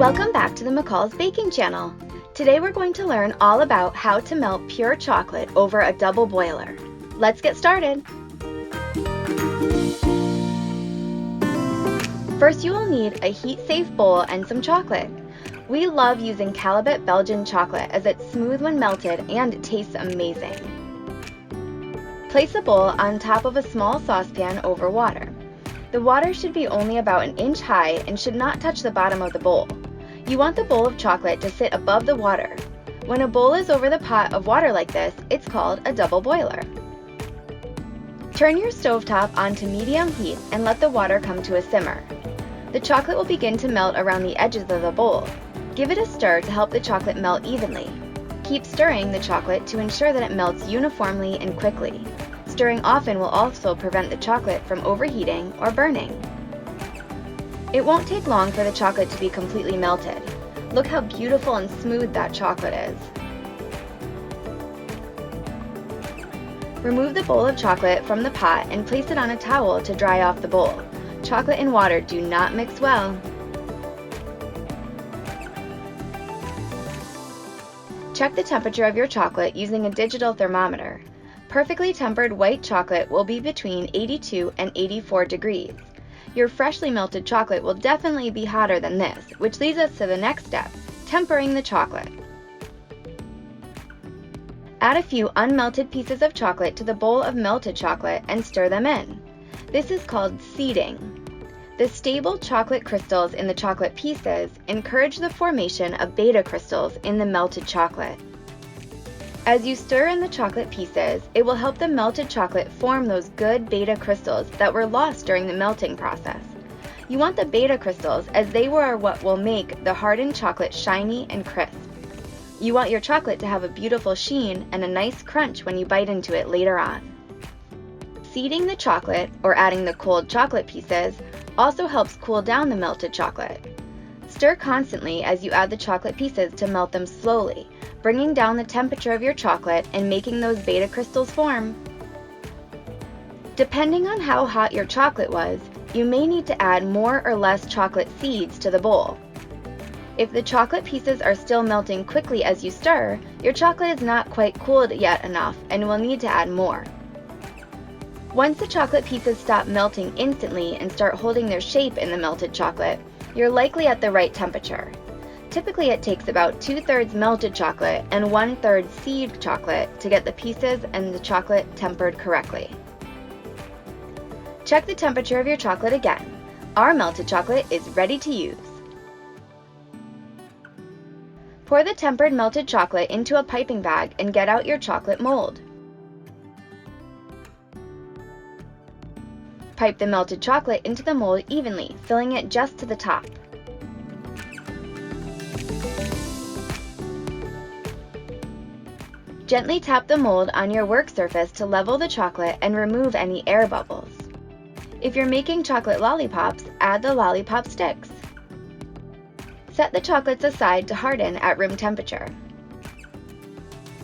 Welcome back to the McCall's Baking Channel. Today we're going to learn all about how to melt pure chocolate over a double boiler. Let's get started. First you will need a heat-safe bowl and some chocolate. We love using Calibet Belgian chocolate as it's smooth when melted and it tastes amazing. Place a bowl on top of a small saucepan over water. The water should be only about an inch high and should not touch the bottom of the bowl. You want the bowl of chocolate to sit above the water. When a bowl is over the pot of water like this, it's called a double boiler. Turn your stovetop onto medium heat and let the water come to a simmer. The chocolate will begin to melt around the edges of the bowl. Give it a stir to help the chocolate melt evenly. Keep stirring the chocolate to ensure that it melts uniformly and quickly. Stirring often will also prevent the chocolate from overheating or burning. It won't take long for the chocolate to be completely melted. Look how beautiful and smooth that chocolate is. Remove the bowl of chocolate from the pot and place it on a towel to dry off the bowl. Chocolate and water do not mix well. Check the temperature of your chocolate using a digital thermometer. Perfectly tempered white chocolate will be between 82 and 84 degrees. Your freshly melted chocolate will definitely be hotter than this, which leads us to the next step, tempering the chocolate. Add a few unmelted pieces of chocolate to the bowl of melted chocolate and stir them in. This is called seeding. The stable chocolate crystals in the chocolate pieces encourage the formation of beta crystals in the melted chocolate. As you stir in the chocolate pieces, it will help the melted chocolate form those good beta crystals that were lost during the melting process. You want the beta crystals as they are what will make the hardened chocolate shiny and crisp. You want your chocolate to have a beautiful sheen and a nice crunch when you bite into it later on. Seeding the chocolate, or adding the cold chocolate pieces, also helps cool down the melted chocolate. Stir constantly as you add the chocolate pieces to melt them slowly, bringing down the temperature of your chocolate and making those beta crystals form. Depending on how hot your chocolate was, you may need to add more or less chocolate seeds to the bowl. If the chocolate pieces are still melting quickly as you stir, your chocolate is not quite cooled yet enough and will need to add more. Once the chocolate pieces stop melting instantly and start holding their shape in the melted chocolate, you're likely at the right temperature. Typically it takes about 2/3 melted chocolate and 1/3 seed chocolate to get the pieces and the chocolate tempered correctly. Check the temperature of your chocolate again. Our melted chocolate is ready to use. Pour the tempered melted chocolate into a piping bag and get out your chocolate mold. Pipe the melted chocolate into the mold evenly, filling it just to the top. Gently tap the mold on your work surface to level the chocolate and remove any air bubbles. If you're making chocolate lollipops, add the lollipop sticks. Set the chocolates aside to harden at room temperature.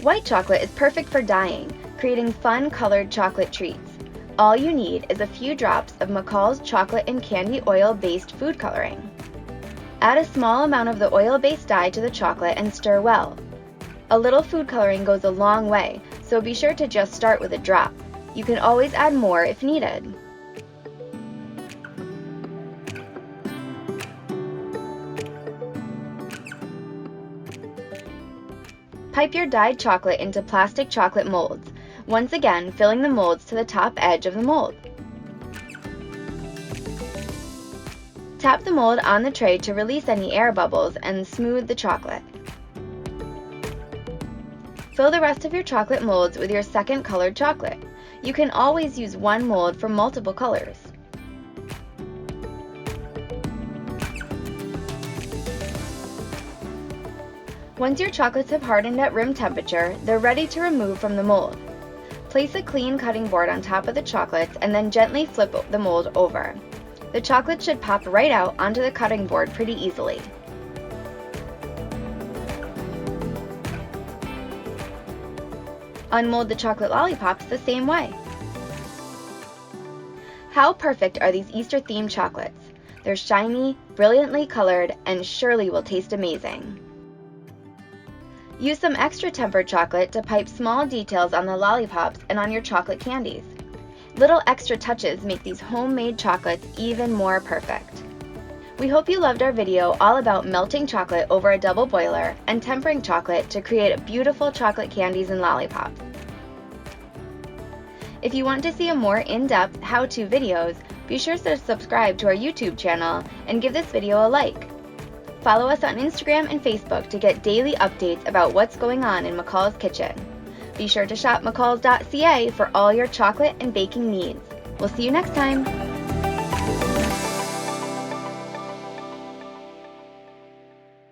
White chocolate is perfect for dyeing, creating fun colored chocolate treats. All you need is a few drops of McCall's chocolate and candy oil-based food coloring. Add a small amount of the oil-based dye to the chocolate and stir well. A little food coloring goes a long way, so be sure to just start with a drop. You can always add more if needed. Pipe your dyed chocolate into plastic chocolate molds, once again filling the molds to the top edge of the mold. Tap the mold on the tray to release any air bubbles and smooth the chocolate. Fill the rest of your chocolate molds with your second colored chocolate. You can always use one mold for multiple colors. Once your chocolates have hardened at room temperature, they're ready to remove from the mold. Place a clean cutting board on top of the chocolates and then gently flip the mold over. The chocolate should pop right out onto the cutting board pretty easily. Unmold the chocolate lollipops the same way. How perfect are these Easter-themed chocolates? They're shiny, brilliantly colored, and surely will taste amazing. Use some extra tempered chocolate to pipe small details on the lollipops and on your chocolate candies. Little extra touches make these homemade chocolates even more perfect. We hope you loved our video all about melting chocolate over a double boiler and tempering chocolate to create beautiful chocolate candies and lollipops. If you want to see a more in-depth how-to videos, be sure to subscribe to our YouTube channel and give this video a like. Follow us on Instagram and Facebook to get daily updates about what's going on in McCall's kitchen. Be sure to shop McCalls.ca for all your chocolate and baking needs. We'll see you next time!